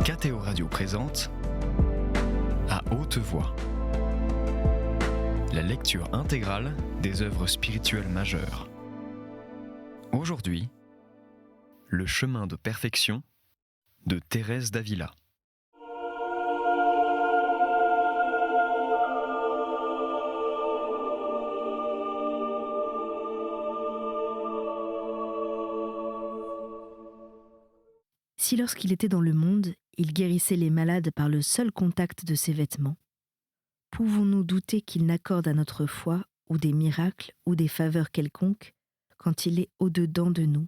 KTO Radio présente À haute voix, la lecture intégrale des œuvres spirituelles majeures. Aujourd'hui, Le chemin de perfection de Thérèse d'Avila. Si lorsqu'il était dans le monde, il guérissait les malades par le seul contact de ses vêtements, pouvons-nous douter qu'il n'accorde à notre foi ou des miracles ou des faveurs quelconques quand il est au-dedans de nous,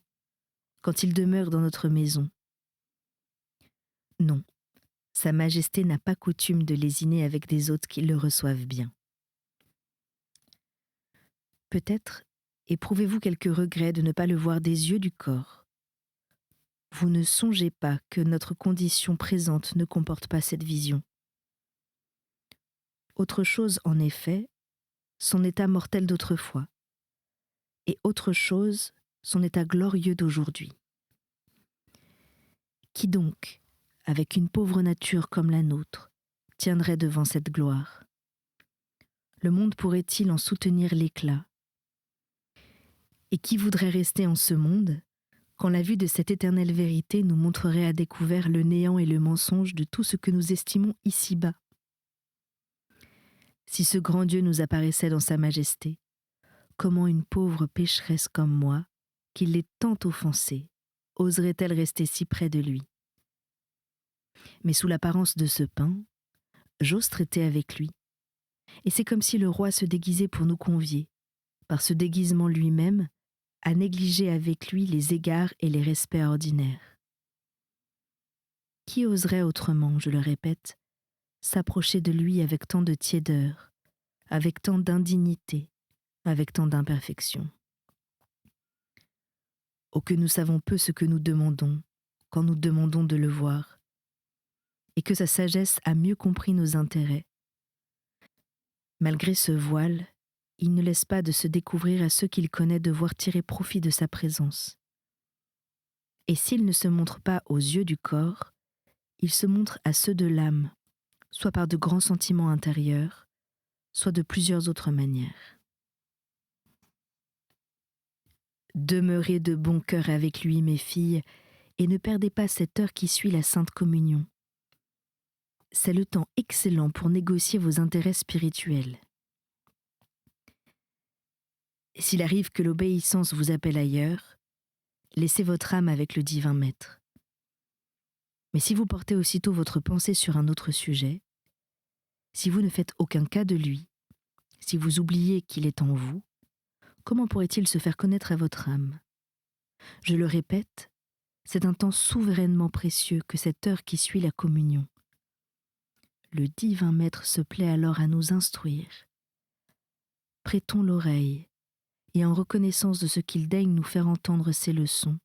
quand il demeure dans notre maison? Non, Sa Majesté n'a pas coutume de lésiner avec des hôtes qui le reçoivent bien. Peut-être éprouvez-vous quelque regret de ne pas le voir des yeux du corps. Vous ne songez pas que notre condition présente ne comporte pas cette vision. Autre chose, en effet, son état mortel d'autrefois, et autre chose, son état glorieux d'aujourd'hui. Qui donc, avec une pauvre nature comme la nôtre, tiendrait devant cette gloire? Le monde pourrait-il en soutenir l'éclat? Et qui voudrait rester en ce monde quand la vue de cette éternelle vérité nous montrerait à découvert le néant et le mensonge de tout ce que nous estimons ici-bas? Si ce grand Dieu nous apparaissait dans sa majesté, comment une pauvre pécheresse comme moi, qui l'est tant offensée, oserait-elle rester si près de lui? Mais sous l'apparence de ce pain, j'ose traiter avec lui, et c'est comme si le roi se déguisait pour nous convier, par ce déguisement lui-même, à négliger avec lui les égards et les respects ordinaires. Qui oserait autrement, je le répète, s'approcher de lui avec tant de tiédeur, avec tant d'indignité, avec tant d'imperfection? Oh, que nous savons peu ce que nous demandons quand nous demandons de le voir, et que sa sagesse a mieux compris nos intérêts. Malgré ce voile, il ne laisse pas de se découvrir à ceux qu'il connaît devoir tirer profit de sa présence. Et s'il ne se montre pas aux yeux du corps, il se montre à ceux de l'âme, soit par de grands sentiments intérieurs, soit de plusieurs autres manières. Demeurez de bon cœur avec lui, mes filles, et ne perdez pas cette heure qui suit la Sainte Communion. C'est le temps excellent pour négocier vos intérêts spirituels. S'il arrive que l'obéissance vous appelle ailleurs, laissez votre âme avec le divin maître. Mais si vous portez aussitôt votre pensée sur un autre sujet, si vous ne faites aucun cas de lui, si vous oubliez qu'il est en vous, comment pourrait-il se faire connaître à votre âme? Je le répète, c'est un temps souverainement précieux que cette heure qui suit la communion. Le divin maître se plaît alors à nous instruire. Prêtons l'oreille, et en reconnaissance de ce qu'il daigne nous faire entendre ses leçons,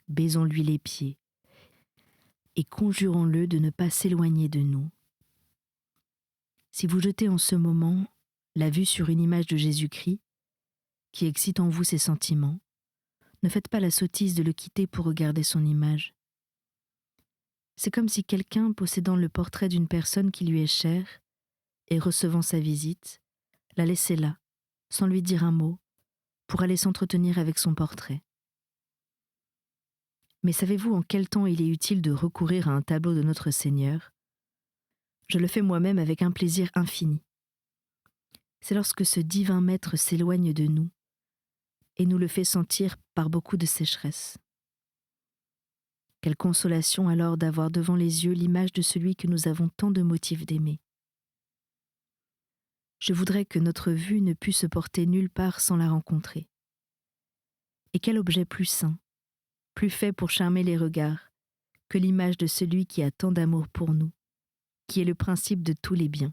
baisons-lui les pieds, et conjurons-le de ne pas s'éloigner de nous. Si vous jetez en ce moment la vue sur une image de Jésus-Christ, qui excite en vous ses sentiments, ne faites pas la sottise de le quitter pour regarder son image. C'est comme si quelqu'un possédant le portrait d'une personne qui lui est chère, et recevant sa visite, la laissait là, sans lui dire un mot, pour aller s'entretenir avec son portrait. Mais savez-vous en quel temps il est utile de recourir à un tableau de notre Seigneur? Je le fais moi-même avec un plaisir infini. C'est lorsque ce divin maître s'éloigne de nous et nous le fait sentir par beaucoup de sécheresse. Quelle consolation alors d'avoir devant les yeux l'image de celui que nous avons tant de motifs d'aimer. Je voudrais que notre vue ne pût se porter nulle part sans la rencontrer. Et quel objet plus saint, plus fait pour charmer les regards, que l'image de celui qui a tant d'amour pour nous, qui est le principe de tous les biens.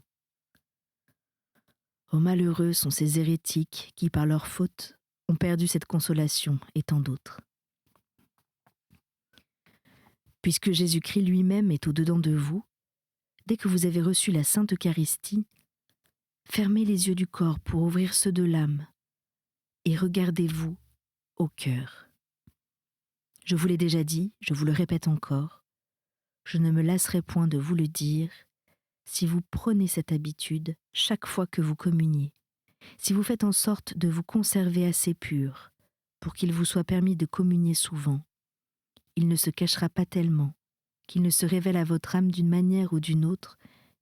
Oh, malheureux sont ces hérétiques qui, par leur faute, ont perdu cette consolation et tant d'autres. Puisque Jésus-Christ lui-même est au-dedans de vous, dès que vous avez reçu la Sainte Eucharistie, fermez les yeux du corps pour ouvrir ceux de l'âme et regardez-vous au cœur. Je vous l'ai déjà dit, je vous le répète encore, je ne me lasserai point de vous le dire, si vous prenez cette habitude chaque fois que vous communiez, si vous faites en sorte de vous conserver assez pur pour qu'il vous soit permis de communier souvent, il ne se cachera pas tellement qu'il ne se révèle à votre âme d'une manière ou d'une autre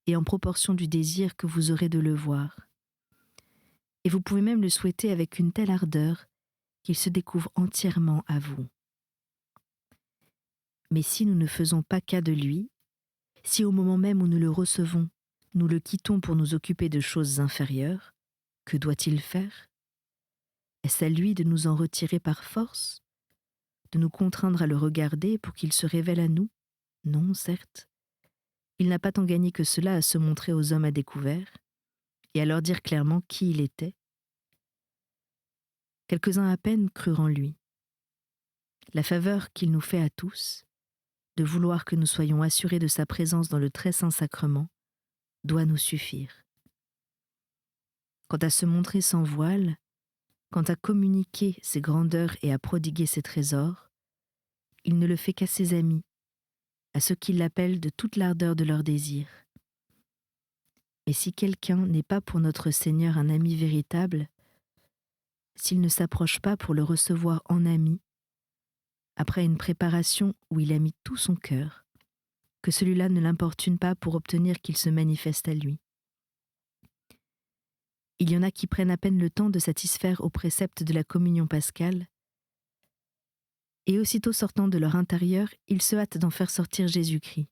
et en proportion du désir que vous aurez de le voir. Et vous pouvez même le souhaiter avec une telle ardeur qu'il se découvre entièrement à vous. Mais si nous ne faisons pas cas de lui, si au moment même où nous le recevons, nous le quittons pour nous occuper de choses inférieures, que doit-il faire ? Est-ce à lui de nous en retirer par force ? De nous contraindre à le regarder pour qu'il se révèle à nous ? Non, certes. Il n'a pas tant gagné que cela à se montrer aux hommes à découvert et à leur dire clairement qui il était. Quelques-uns à peine crurent en lui. La faveur qu'il nous fait à tous, de vouloir que nous soyons assurés de sa présence dans le très saint sacrement, doit nous suffire. Quant à se montrer sans voile, quant à communiquer ses grandeurs et à prodiguer ses trésors, il ne le fait qu'à ses amis, à ceux qui l'appellent de toute l'ardeur de leur désir. Et si quelqu'un n'est pas pour notre Seigneur un ami véritable, s'il ne s'approche pas pour le recevoir en ami, après une préparation où il a mis tout son cœur, que celui-là ne l'importune pas pour obtenir qu'il se manifeste à lui. Il y en a qui prennent à peine le temps de satisfaire aux préceptes de la communion pascale, et aussitôt sortant de leur intérieur, ils se hâtent d'en faire sortir Jésus-Christ.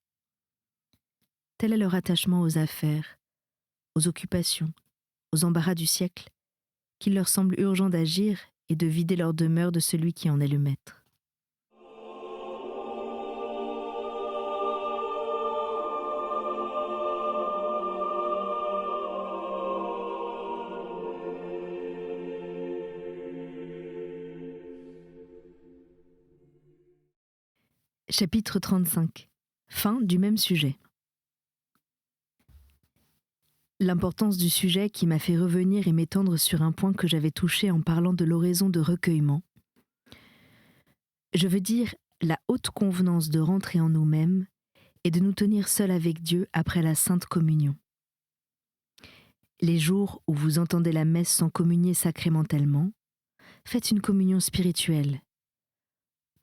Tel est leur attachement aux affaires, aux occupations, aux embarras du siècle, qu'il leur semble urgent d'agir et de vider leur demeure de celui qui en est le maître. Chapitre 35. Fin du même sujet. L'importance du sujet qui m'a fait revenir et m'étendre sur un point que j'avais touché en parlant de l'oraison de recueillement. Je veux dire la haute convenance de rentrer en nous-mêmes et de nous tenir seuls avec Dieu après la Sainte Communion. Les jours où vous entendez la messe sans communier sacramentellement, faites une communion spirituelle.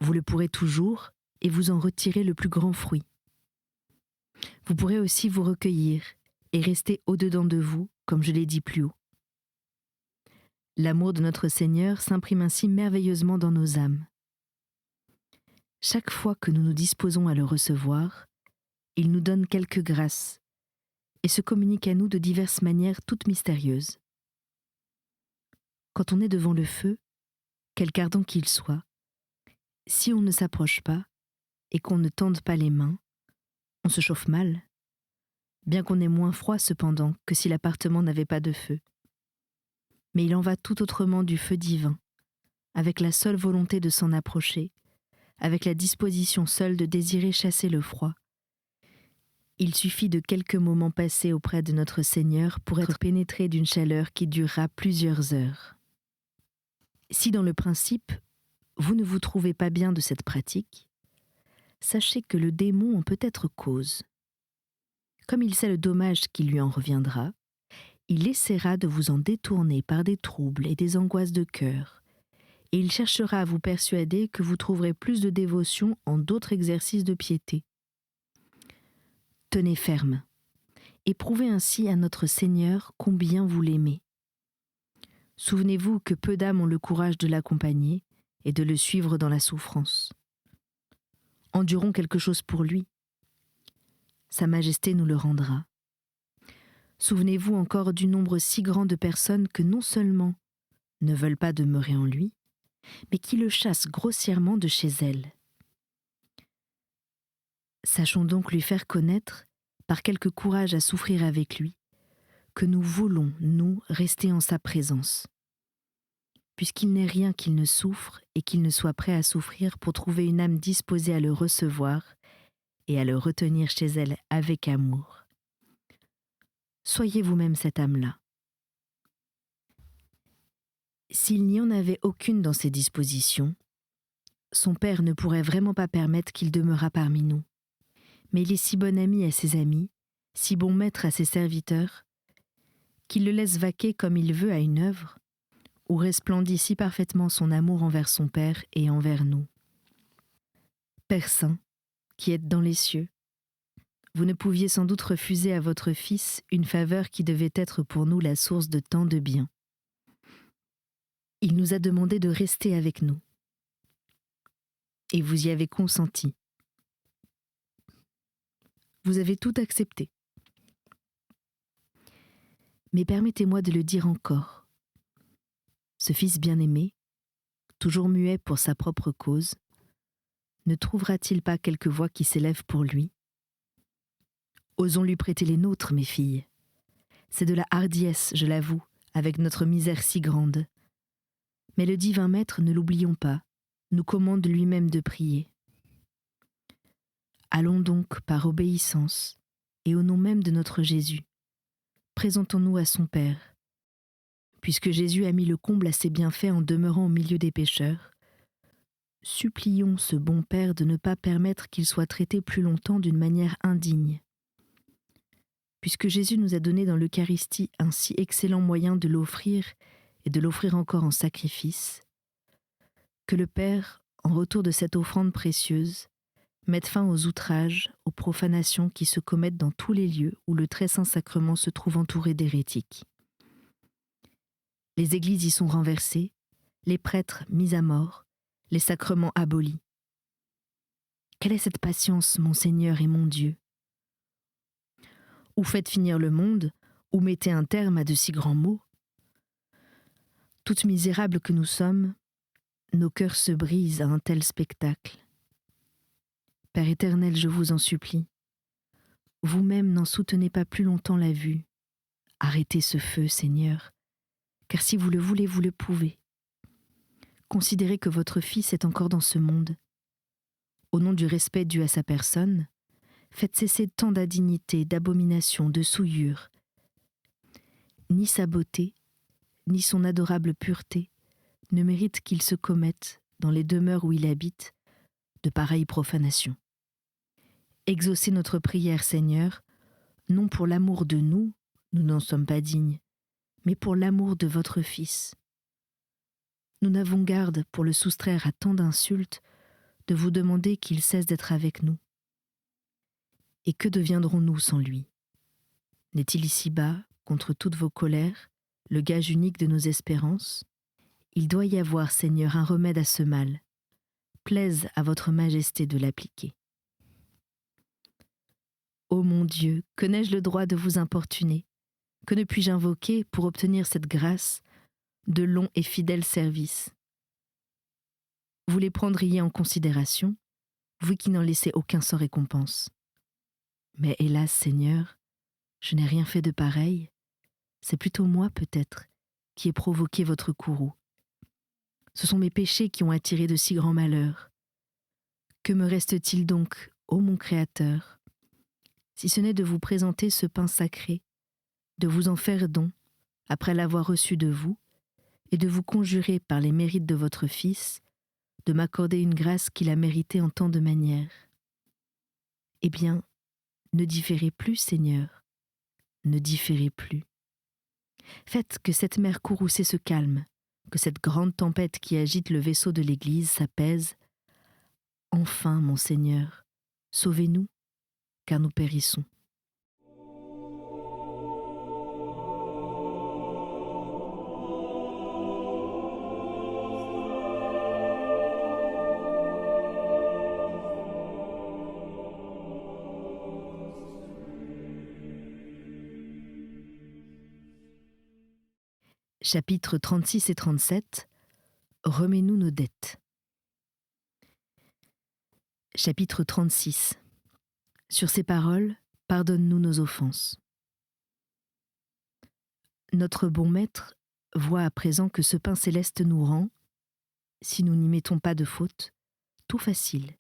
Vous le pourrez toujours et vous en retirez le plus grand fruit. Vous pourrez aussi vous recueillir et rester au-dedans de vous, comme je l'ai dit plus haut. L'amour de notre Seigneur s'imprime ainsi merveilleusement dans nos âmes. Chaque fois que nous nous disposons à le recevoir, il nous donne quelque grâce et se communique à nous de diverses manières toutes mystérieuses. Quand on est devant le feu, quelque ardent qu'il soit, si on ne s'approche pas et qu'on ne tende pas les mains, on se chauffe mal, bien qu'on ait moins froid cependant que si l'appartement n'avait pas de feu. Mais il en va tout autrement du feu divin, avec la seule volonté de s'en approcher, avec la disposition seule de désirer chasser le froid. Il suffit de quelques moments passés auprès de notre Seigneur pour être pénétré d'une chaleur qui durera plusieurs heures. Si dans le principe, vous ne vous trouvez pas bien de cette pratique, sachez que le démon en peut être cause. Comme il sait le dommage qui lui en reviendra, il essaiera de vous en détourner par des troubles et des angoisses de cœur, et il cherchera à vous persuader que vous trouverez plus de dévotion en d'autres exercices de piété. Tenez ferme, et prouvez ainsi à notre Seigneur combien vous l'aimez. Souvenez-vous que peu d'âmes ont le courage de l'accompagner et de le suivre dans la souffrance. Endurons quelque chose pour lui. Sa Majesté nous le rendra. Souvenez-vous encore du nombre si grand de personnes que non seulement ne veulent pas demeurer en lui, mais qui le chassent grossièrement de chez elles. Sachons donc lui faire connaître, par quelque courage à souffrir avec lui, que nous voulons, nous, rester en sa présence, puisqu'il n'est rien qu'il ne souffre et qu'il ne soit prêt à souffrir pour trouver une âme disposée à le recevoir et à le retenir chez elle avec amour. Soyez vous-même cette âme-là. S'il n'y en avait aucune dans ses dispositions, son Père ne pourrait vraiment pas permettre qu'il demeurât parmi nous. mais il est si bon ami à ses amis, si bon maître à ses serviteurs, qu'il le laisse vaquer comme il veut à une œuvre, où resplendit si parfaitement son amour envers son Père et envers nous. Père saint, qui êtes dans les cieux, vous ne pouviez sans doute refuser à votre Fils une faveur qui devait être pour nous la source de tant de bien. Il nous a demandé de rester avec nous. Et vous y avez consenti. Vous avez tout accepté. Mais permettez-moi de le dire encore. Ce Fils bien-aimé, toujours muet pour sa propre cause, ne trouvera-t-il pas quelque voix qui s'élève pour lui ? Osons lui prêter les nôtres, mes filles. C'est de la hardiesse, je l'avoue, avec notre misère si grande. Mais le divin Maître, ne l'oublions pas, nous commande lui-même de prier. Allons donc par obéissance, et au nom même de notre Jésus, présentons-nous à son Père. Puisque Jésus a mis le comble à ses bienfaits en demeurant au milieu des pécheurs, supplions ce bon Père de ne pas permettre qu'il soit traité plus longtemps d'une manière indigne. Puisque Jésus nous a donné dans l'Eucharistie un si excellent moyen de l'offrir et de l'offrir encore en sacrifice, que le Père, en retour de cette offrande précieuse, mette fin aux outrages, aux profanations qui se commettent dans tous les lieux où le très saint sacrement se trouve entouré d'hérétiques. Les églises y sont renversées, les prêtres mis à mort, les sacrements abolis. Quelle est cette patience, mon Seigneur et mon Dieu ? Ou faites finir le monde, ou mettez un terme à de si grands maux. Toutes misérables que nous sommes, nos cœurs se brisent à un tel spectacle. Père éternel, je vous en supplie, vous-même n'en soutenez pas plus longtemps la vue. Arrêtez ce feu, Seigneur, car si vous le voulez, vous le pouvez. Considérez que votre Fils est encore dans ce monde. Au nom du respect dû à sa personne, faites cesser tant d'indignité, d'abomination, de souillure. Ni sa beauté, ni son adorable pureté ne méritent qu'il se commette, dans les demeures où il habite, de pareilles profanations. Exaucez notre prière, Seigneur, non pour l'amour de nous, nous n'en sommes pas dignes, mais pour l'amour de votre Fils. Nous n'avons garde, pour le soustraire à tant d'insultes, de vous demander qu'il cesse d'être avec nous. Et que deviendrons-nous sans lui ? N'est-il ici-bas, contre toutes vos colères, le gage unique de nos espérances ? Il doit y avoir, Seigneur, un remède à ce mal. Plaise à votre majesté de l'appliquer. Ô mon Dieu, que n'ai-je le droit de vous importuner ? Que ne puis-je invoquer pour obtenir cette grâce de longs et fidèles services ? Vous les prendriez en considération, vous qui n'en laissez aucun sans récompense. Mais hélas, Seigneur, je n'ai rien fait de pareil. C'est plutôt moi, peut-être, qui ai provoqué votre courroux. Ce sont mes péchés qui ont attiré de si grands malheurs. Que me reste-t-il donc, ô mon Créateur, si ce n'est de vous présenter ce pain sacré, de vous en faire don, après l'avoir reçu de vous, et de vous conjurer par les mérites de votre Fils, de m'accorder une grâce qu'il a méritée en tant de manières. Eh bien, ne différez plus, Seigneur, ne différez plus. Faites que cette mer courroucée se calme, que cette grande tempête qui agite le vaisseau de l'Église s'apaise. Enfin, mon Seigneur, sauvez-nous, car nous périssons. Chapitres 36 et 37. Remets-nous nos dettes. Chapitre 36. Sur ces paroles, pardonne-nous nos offenses. Notre bon Maître voit à présent que ce pain céleste nous rend, si nous n'y mettons pas de faute, tout facile,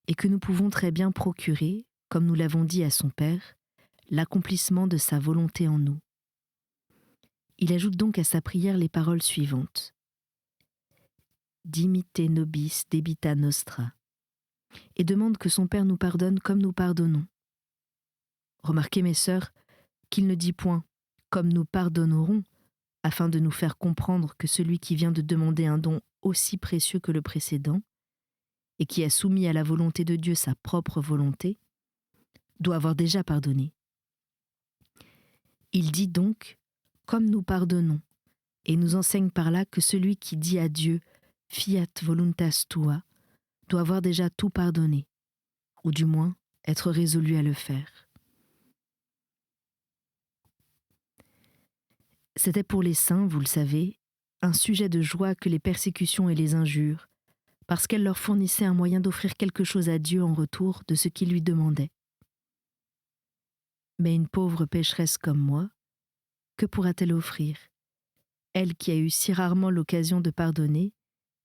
et que nous pouvons très bien procurer, comme nous l'avons dit à son Père, l'accomplissement de sa volonté en nous. Il ajoute donc à sa prière les paroles suivantes. Dimite nobis debita nostra. et demande que son Père nous pardonne comme nous pardonnons. Remarquez, mes sœurs, qu'il ne dit point « comme nous pardonnerons », afin de nous faire comprendre que celui qui vient de demander un don aussi précieux que le précédent, et qui a soumis à la volonté de Dieu sa propre volonté, doit avoir déjà pardonné. Il dit donc « comme nous pardonnons », et nous enseigne par là que celui qui dit à Dieu « fiat voluntas tua » doit avoir déjà tout pardonné, ou du moins être résolu à le faire. C'était pour les saints, vous le savez, un sujet de joie que les persécutions et les injures, parce qu'elles leur fournissaient un moyen d'offrir quelque chose à Dieu en retour de ce qu'ils lui demandaient. Mais une pauvre pécheresse comme moi, que pourra-t-elle offrir, elle qui a eu si rarement l'occasion de pardonner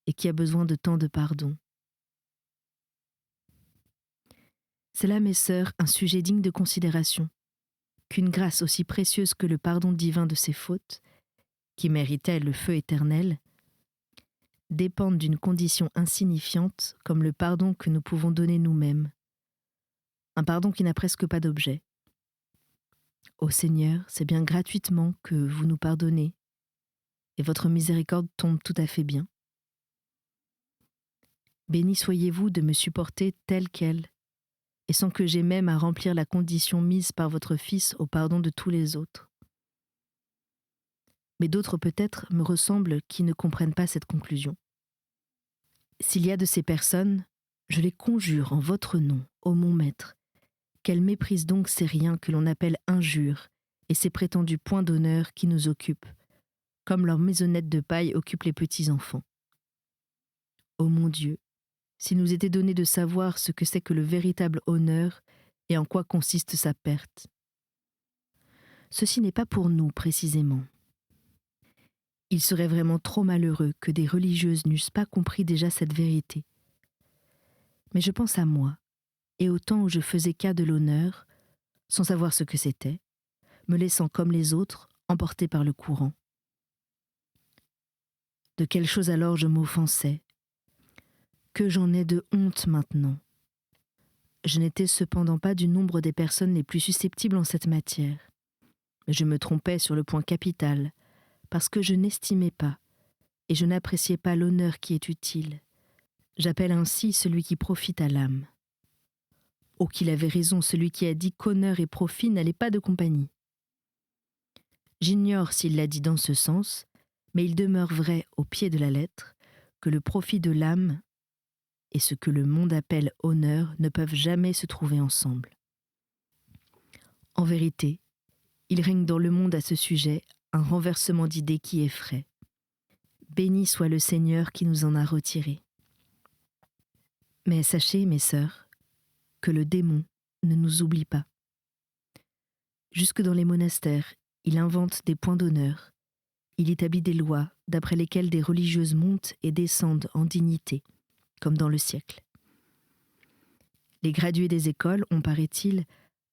et qui a besoin de tant de pardon? C'est là, mes sœurs, un sujet digne de considération, qu'une grâce aussi précieuse que le pardon divin de ses fautes, qui méritait le feu éternel, dépendent d'une condition insignifiante comme le pardon que nous pouvons donner nous-mêmes, un pardon qui n'a presque pas d'objet. Ô Seigneur, c'est bien gratuitement que vous nous pardonnez, et votre miséricorde tombe tout à fait bien. Béni soyez-vous de me supporter telle qu'elle, et sans que j'aie même à remplir la condition mise par votre Fils au pardon de tous les autres. Mais d'autres peut-être me ressemblent qui ne comprennent pas cette conclusion. S'il y a de ces personnes, je les conjure en votre nom, ô mon Maître, qu'elles méprisent donc ces riens que l'on appelle injures et ces prétendus points d'honneur qui nous occupent, comme leurs maisonnettes de paille occupent les petits-enfants. Ô mon Dieu, s'il nous était donné de savoir ce que c'est que le véritable honneur et en quoi consiste sa perte. Ceci n'est pas pour nous précisément. Il serait vraiment trop malheureux que des religieuses n'eussent pas compris déjà cette vérité. Mais je pense à moi, et au temps où je faisais cas de l'honneur, sans savoir ce que c'était, me laissant comme les autres emporter par le courant. De quelle chose alors je m'offensais? Que j'en ai de honte maintenant. Je n'étais cependant pas du nombre des personnes les plus susceptibles en cette matière. Mais je me trompais sur le point capital, parce que je n'estimais pas, et je n'appréciais pas l'honneur qui est utile. J'appelle ainsi celui qui profite à l'âme. Oh, qu'il avait raison, celui qui a dit qu'honneur et profit n'allaient pas de compagnie. J'ignore s'il l'a dit dans ce sens, mais il demeure vrai au pied de la lettre que le profit de l'âme et ce que le monde appelle honneur ne peuvent jamais se trouver ensemble. En vérité, il règne dans le monde à ce sujet un renversement d'idées qui effraie. Béni soit le Seigneur qui nous en a retirés. Mais sachez, mes sœurs, que le démon ne nous oublie pas. Jusque dans les monastères, il invente des points d'honneur. Il établit des lois d'après lesquelles des religieuses montent et descendent en dignité, comme dans le siècle. Les gradués des écoles ont, paraît-il,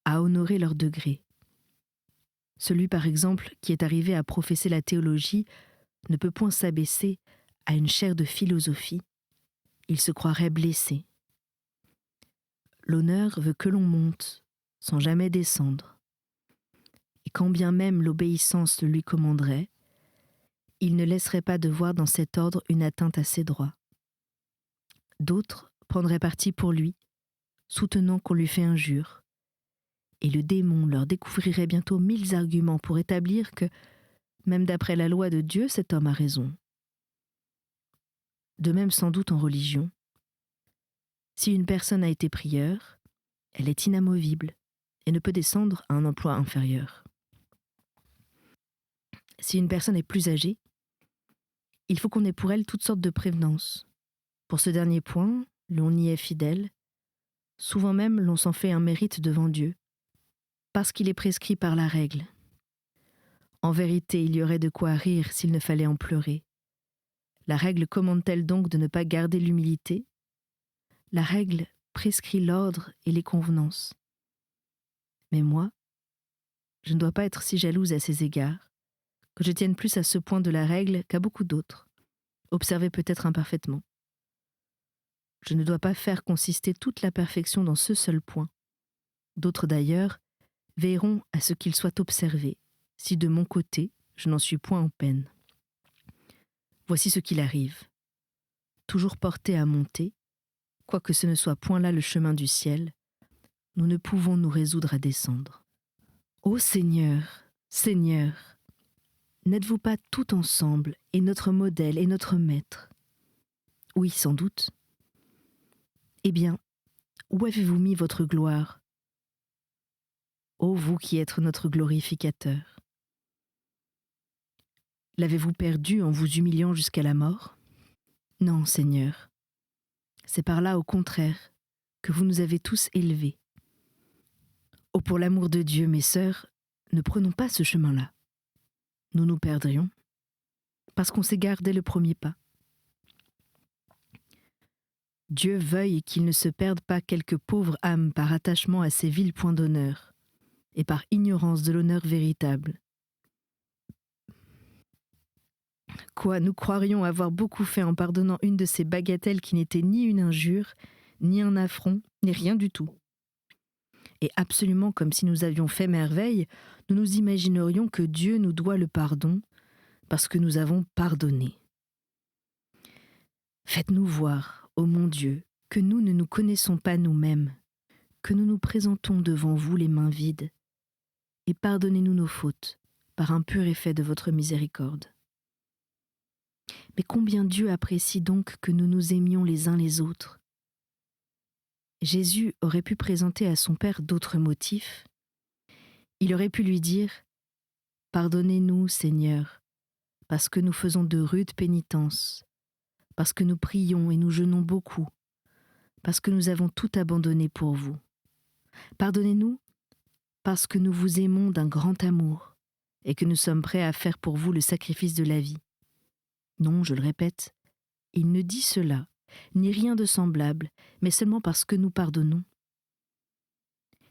à honorer leur degré. Celui, par exemple, qui est arrivé à professer la théologie ne peut point s'abaisser à une chaire de philosophie. Il se croirait blessé. L'honneur veut que l'on monte, sans jamais descendre. Et quand bien même l'obéissance le lui commanderait, il ne laisserait pas de voir dans cet ordre une atteinte à ses droits. D'autres prendraient parti pour lui, soutenant qu'on lui fait injure. Et le démon leur découvrirait bientôt 1000 arguments pour établir que, même d'après la loi de Dieu, cet homme a raison. De même sans doute en religion. Si une personne a été prieure, elle est inamovible et ne peut descendre à un emploi inférieur. Si une personne est plus âgée, il faut qu'on ait pour elle toutes sortes de prévenances. Pour ce dernier point, l'on y est fidèle. Souvent même, l'on s'en fait un mérite devant Dieu, parce qu'il est prescrit par la règle. En vérité, il y aurait de quoi rire s'il ne fallait en pleurer. La règle commande-t-elle donc de ne pas garder l'humilité? La règle prescrit l'ordre et les convenances. Mais moi, je ne dois pas être si jalouse à ces égards, que je tienne plus à ce point de la règle qu'à beaucoup d'autres, observés peut-être imparfaitement. Je ne dois pas faire consister toute la perfection dans ce seul point. D'autres d'ailleurs veilleront à ce qu'il soit observé, si de mon côté je n'en suis point en peine. Voici ce qu'il arrive. Toujours portés à monter, quoique ce ne soit point là le chemin du ciel, nous ne pouvons nous résoudre à descendre. Ô Seigneur, Seigneur, n'êtes-vous pas tout ensemble et notre modèle et notre maître ? Oui, sans doute. Eh bien, où avez-vous mis votre gloire ? Ô vous qui êtes notre glorificateur. L'avez-vous perdu en vous humiliant jusqu'à la mort ? Non, Seigneur. C'est par là, au contraire, que vous nous avez tous élevés. Oh, pour l'amour de Dieu, mes sœurs, ne prenons pas ce chemin-là. Nous nous perdrions, parce qu'on s'égare dès le premier pas. Dieu veuille qu'il ne se perde pas quelque pauvre âme par attachement à ces vils points d'honneur, et par ignorance de l'honneur véritable. Quoi, nous croirions avoir beaucoup fait en pardonnant une de ces bagatelles qui n'était ni une injure, ni un affront, ni rien du tout. Et absolument comme si nous avions fait merveille, nous nous imaginerions que Dieu nous doit le pardon parce que nous avons pardonné. Faites-nous voir, ô mon Dieu, que nous ne nous connaissons pas nous-mêmes, que nous nous présentons devant vous les mains vides, et pardonnez-nous nos fautes par un pur effet de votre miséricorde. Mais combien Dieu apprécie donc que nous nous aimions les uns les autres. Jésus aurait pu présenter à son Père d'autres motifs. Il aurait pu lui dire « Pardonnez-nous, Seigneur, parce que nous faisons de rudes pénitences, parce que nous prions et nous jeûnons beaucoup, parce que nous avons tout abandonné pour vous. Pardonnez-nous parce que nous vous aimons d'un grand amour et que nous sommes prêts à faire pour vous le sacrifice de la vie. » Non, je le répète, il ne dit cela, ni rien de semblable, mais seulement parce que nous pardonnons.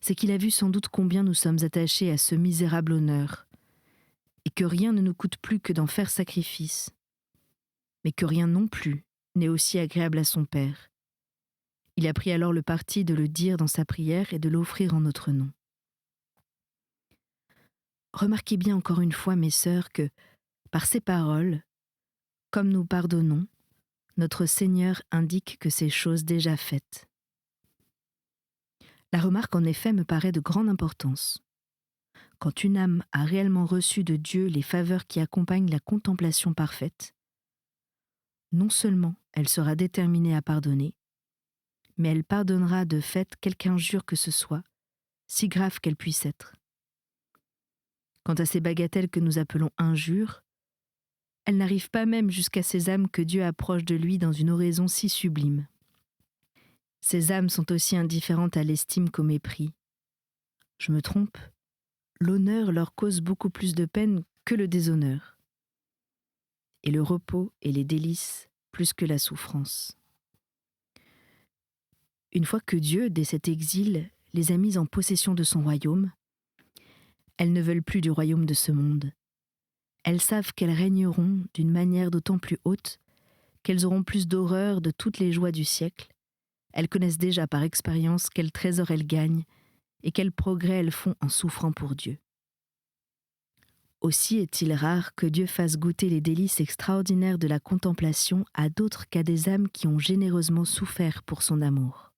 C'est qu'il a vu sans doute combien nous sommes attachés à ce misérable honneur, et que rien ne nous coûte plus que d'en faire sacrifice, mais que rien non plus n'est aussi agréable à son Père. Il a pris alors le parti de le dire dans sa prière et de l'offrir en notre nom. Remarquez bien encore une fois, mes sœurs, que, par ces paroles, comme nous pardonnons, notre Seigneur indique que c'est chose déjà faite. La remarque en effet me paraît de grande importance. Quand une âme a réellement reçu de Dieu les faveurs qui accompagnent la contemplation parfaite, non seulement elle sera déterminée à pardonner, mais elle pardonnera de fait quelque injure que ce soit, si grave qu'elle puisse être. Quant à ces bagatelles que nous appelons injures, elles n'arrivent pas même jusqu'à ces âmes que Dieu approche de lui dans une oraison si sublime. Ces âmes sont aussi indifférentes à l'estime qu'au mépris. Je me trompe, l'honneur leur cause beaucoup plus de peine que le déshonneur, et le repos et les délices plus que la souffrance. Une fois que Dieu, dès cet exil, les a mises en possession de son royaume, elles ne veulent plus du royaume de ce monde. Elles savent qu'elles régneront d'une manière d'autant plus haute qu'elles auront plus d'horreur de toutes les joies du siècle. Elles connaissent déjà par expérience quel trésor elles gagnent et quel progrès elles font en souffrant pour Dieu. Aussi est-il rare que Dieu fasse goûter les délices extraordinaires de la contemplation à d'autres qu'à des âmes qui ont généreusement souffert pour son amour.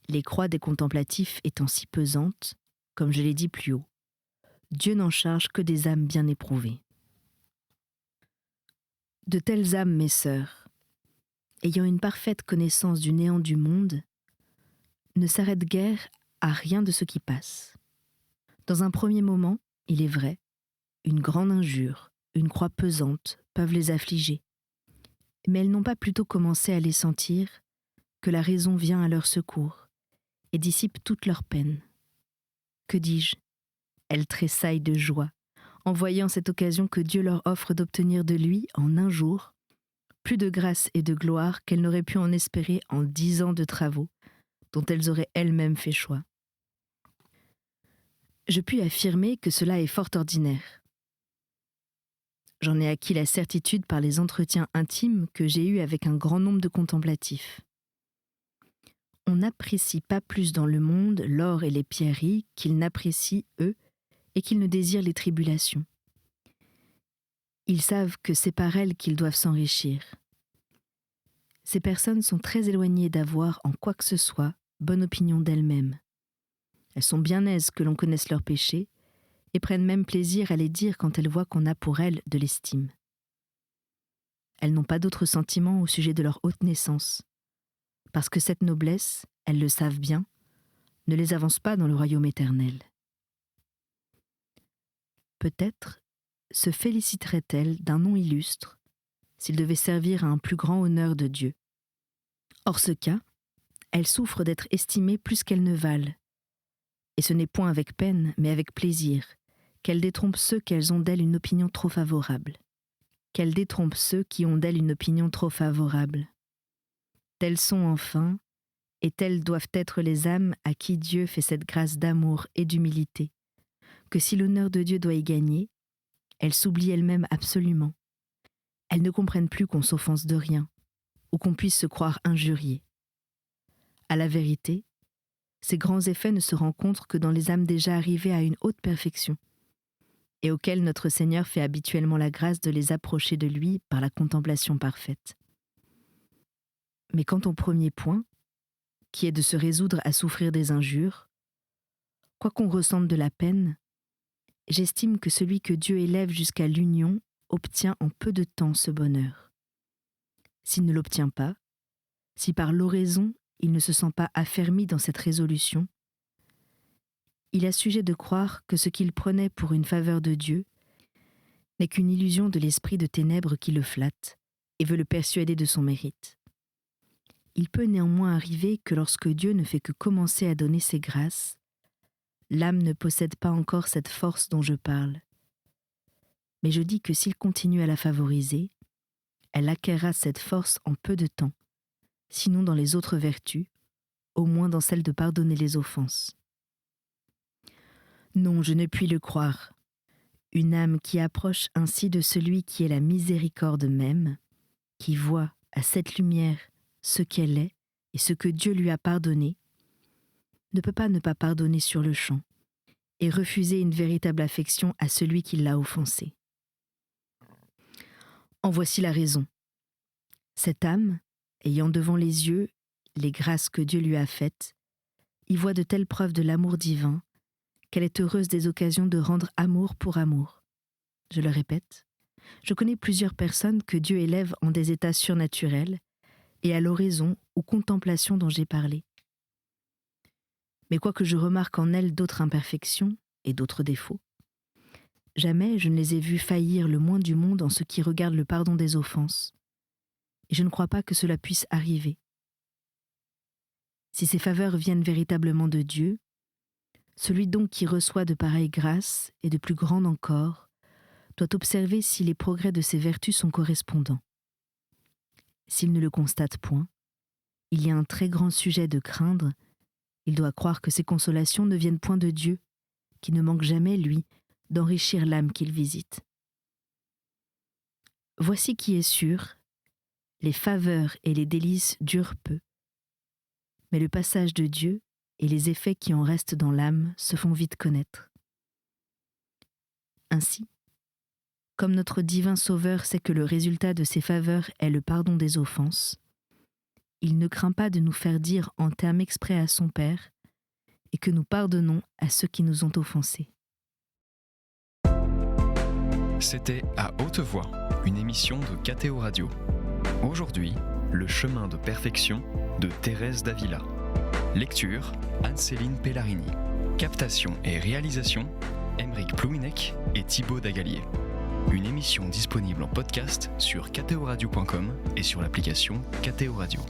Les croix des contemplatifs étant si pesantes, comme je l'ai dit plus haut, Dieu n'en charge que des âmes bien éprouvées. De telles âmes, mes sœurs, ayant une parfaite connaissance du néant du monde, ne s'arrêtent guère à rien de ce qui passe. Dans un premier moment, il est vrai, une grande injure, une croix pesante peuvent les affliger, mais elles n'ont pas plutôt commencé à les sentir que la raison vient à leur secours et dissipe toute leur peine. Que dis-je ? Elles tressaillent de joie en voyant cette occasion que Dieu leur offre d'obtenir de lui, en un jour, plus de grâce et de gloire qu'elles n'auraient pu en espérer en 10 ans de travaux, dont elles auraient elles-mêmes fait choix. Je puis affirmer que cela est fort ordinaire. J'en ai acquis la certitude par les entretiens intimes que j'ai eus avec un grand nombre de contemplatifs. On n'apprécie pas plus dans le monde l'or et les pierreries qu'ils n'apprécient eux et qu'ils ne désirent les tribulations. Ils savent que c'est par elles qu'ils doivent s'enrichir. Ces personnes sont très éloignées d'avoir en quoi que ce soit bonne opinion d'elles-mêmes. Elles sont bien aises que l'on connaisse leurs péchés et prennent même plaisir à les dire quand elles voient qu'on a pour elles de l'estime. Elles n'ont pas d'autres sentiments au sujet de leur haute naissance, parce que cette noblesse, elles le savent bien, ne les avance pas dans le royaume éternel. Peut-être se féliciterait-elle d'un nom illustre s'il devait servir à un plus grand honneur de Dieu. Hors ce cas, elles souffrent d'être estimées plus qu'elles ne valent, et ce n'est point avec peine, mais avec plaisir, qu'elles détrompent ceux qu'elles ont d'elles une opinion trop favorable. Qu'elles détrompent ceux qui ont d'elles une opinion trop favorable. Telles sont enfin, et telles doivent être les âmes à qui Dieu fait cette grâce d'amour et d'humilité, que si l'honneur de Dieu doit y gagner, elles s'oublient elles-mêmes absolument. Elles ne comprennent plus qu'on s'offense de rien, ou qu'on puisse se croire injurié. À la vérité, ces grands effets ne se rencontrent que dans les âmes déjà arrivées à une haute perfection, et auxquelles notre Seigneur fait habituellement la grâce de les approcher de lui par la contemplation parfaite. Mais quant au premier point, qui est de se résoudre à souffrir des injures, quoiqu'on ressente de la peine, j'estime que celui que Dieu élève jusqu'à l'union obtient en peu de temps ce bonheur. S'il ne l'obtient pas, si par l'oraison il ne se sent pas affermi dans cette résolution, il a sujet de croire que ce qu'il prenait pour une faveur de Dieu n'est qu'une illusion de l'esprit de ténèbres qui le flatte et veut le persuader de son mérite. Il peut néanmoins arriver que lorsque Dieu ne fait que commencer à donner ses grâces, l'âme ne possède pas encore cette force dont je parle. Mais je dis que s'il continue à la favoriser, elle acquerra cette force en peu de temps, sinon dans les autres vertus, au moins dans celle de pardonner les offenses. Non, je ne puis le croire. Une âme qui approche ainsi de celui qui est la miséricorde même, qui voit à cette lumière ce qu'elle est et ce que Dieu lui a pardonné, ne peut pas ne pas pardonner sur le champ et refuser une véritable affection à celui qui l'a offensé. En voici la raison. Cette âme, ayant devant les yeux les grâces que Dieu lui a faites, y voit de telles preuves de l'amour divin qu'elle est heureuse des occasions de rendre amour pour amour. Je le répète, je connais plusieurs personnes que Dieu élève en des états surnaturels et à l'oraison ou contemplation dont j'ai parlé. Mais quoique je remarque en elles d'autres imperfections et d'autres défauts, jamais je ne les ai vues faillir le moins du monde en ce qui regarde le pardon des offenses, et je ne crois pas que cela puisse arriver. Si ces faveurs viennent véritablement de Dieu, celui donc qui reçoit de pareilles grâces, et de plus grandes encore, doit observer si les progrès de ses vertus sont correspondants. S'il ne le constate point, il y a un très grand sujet de craindre, il doit croire que ces consolations ne viennent point de Dieu, qui ne manque jamais, lui, d'enrichir l'âme qu'il visite. Voici qui est sûr, les faveurs et les délices durent peu, mais le passage de Dieu et les effets qui en restent dans l'âme se font vite connaître. Ainsi, comme notre divin Sauveur sait que le résultat de ces faveurs est le pardon des offenses, il ne craint pas de nous faire dire en termes exprès à son Père et que nous pardonnons à ceux qui nous ont offensés. C'était À Haute Voix, une émission de KTO Radio. Aujourd'hui, Le chemin de perfection de Thérèse d'Avila. Lecture, Anne-Céline Pellarini. Captation et réalisation, Aymeric Plouinec et Thibaut Dagalier. Une émission disponible en podcast sur ktoradio.com et sur l'application KTO Radio.